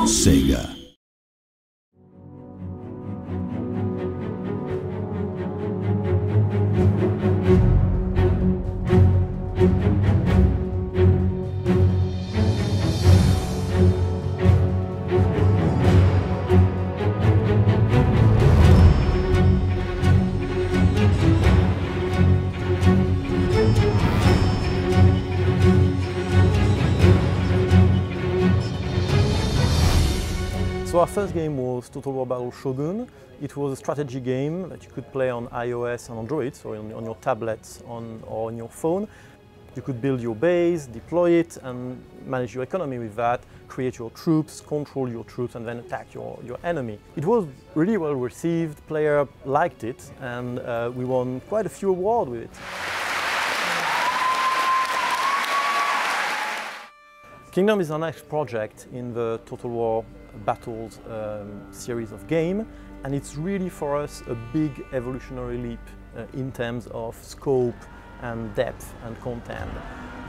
Sega. So our first game was Total War Battle Shogun. It was a strategy game that you could play on iOS and Android, so on your tablets or on your phone. You could build your base, deploy it, and manage your economy with that, create your troops, control your troops, and then attack your enemy. It was really well received, players liked it, and we won quite a few awards with it. Kingdom is our next project in the Total War Battles series of game, and it's really for us a big evolutionary leap in terms of scope and depth and content.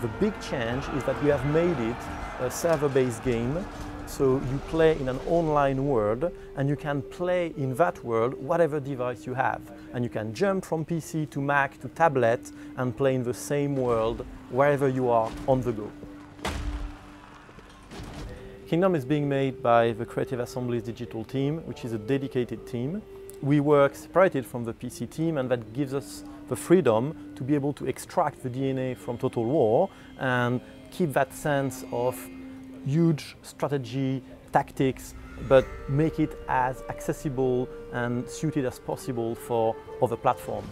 The big change is that we have made it a server-based game, so you play in an online world and you can play in that world whatever device you have, and you can jump from PC to Mac to tablet and play in the same world wherever you are on the go. Kingdom is being made by the Creative Assembly's digital team, which is a dedicated team. We work separated from the PC team, and that gives us the freedom to be able to extract the DNA from Total War and keep that sense of huge strategy, tactics, but make it as accessible and suited as possible for other platforms.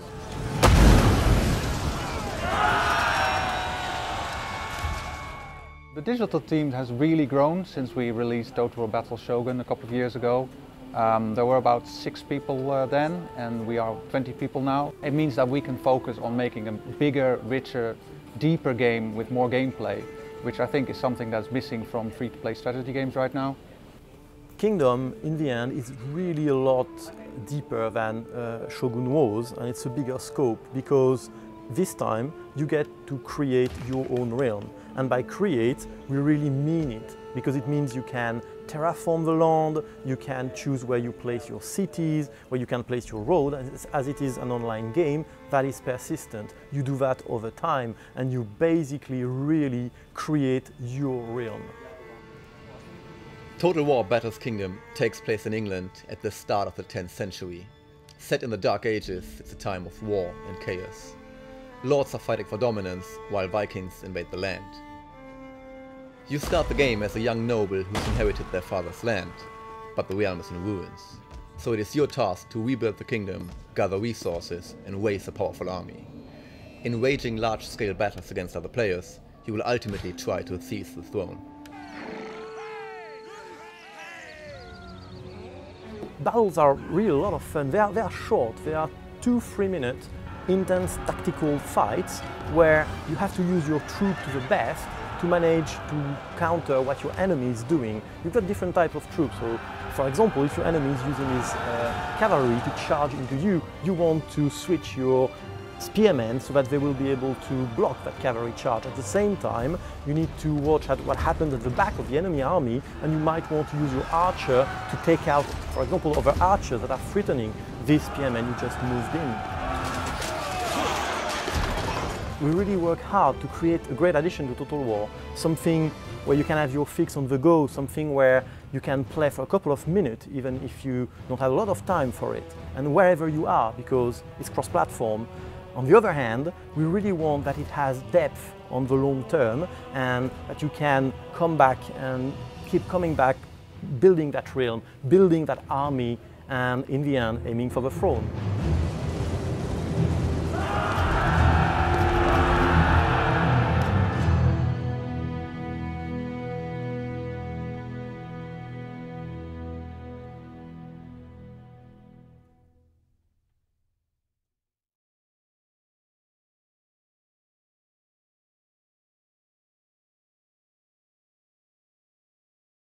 The digital team has really grown since we released Total War Battle Shogun a couple of years ago. There were about 6 people then, and we are 20 people now. It means that we can focus on making a bigger, richer, deeper game with more gameplay, which I think is something that's missing from free-to-play strategy games right now. Kingdom, in the end, is really a lot deeper than Shogun was, and it's a bigger scope because this time you get to create your own realm. And by create, we really mean it, because it means you can terraform the land, you can choose where you place your cities, where you can place your road, as it is an online game that is persistent. You do that over time, and you basically really create your realm. Total War Battles Kingdom takes place in England at the start of the 10th century. Set in the Dark Ages, it's a time of war and chaos. Lords are fighting for dominance, while Vikings invade the land. You start the game as a young noble who's inherited their father's land, but the realm is in ruins. So it is your task to rebuild the kingdom, gather resources, and raise a powerful army. In waging large-scale battles against other players, you will ultimately try to seize the throne. Battles are really a lot of fun. They are short. They are 2-3 minute intense tactical fights where you have to use your troop to the best to manage to counter what your enemy is doing. You've got different types of troops. So, for example, if your enemy is using his cavalry to charge into you, you want to switch your spearmen so that they will be able to block that cavalry charge. At the same time, you need to watch at what happens at the back of the enemy army, and you might want to use your archer to take out, for example, other archers that are threatening this spearman you just moved in. We really work hard to create a great addition to Total War, something where you can have your fix on the go, something where you can play for a couple of minutes even if you don't have a lot of time for it, and wherever you are, because it's cross-platform. On the other hand, we really want that it has depth on the long term and that you can come back and keep coming back, building that realm, building that army, and in the end aiming for the throne.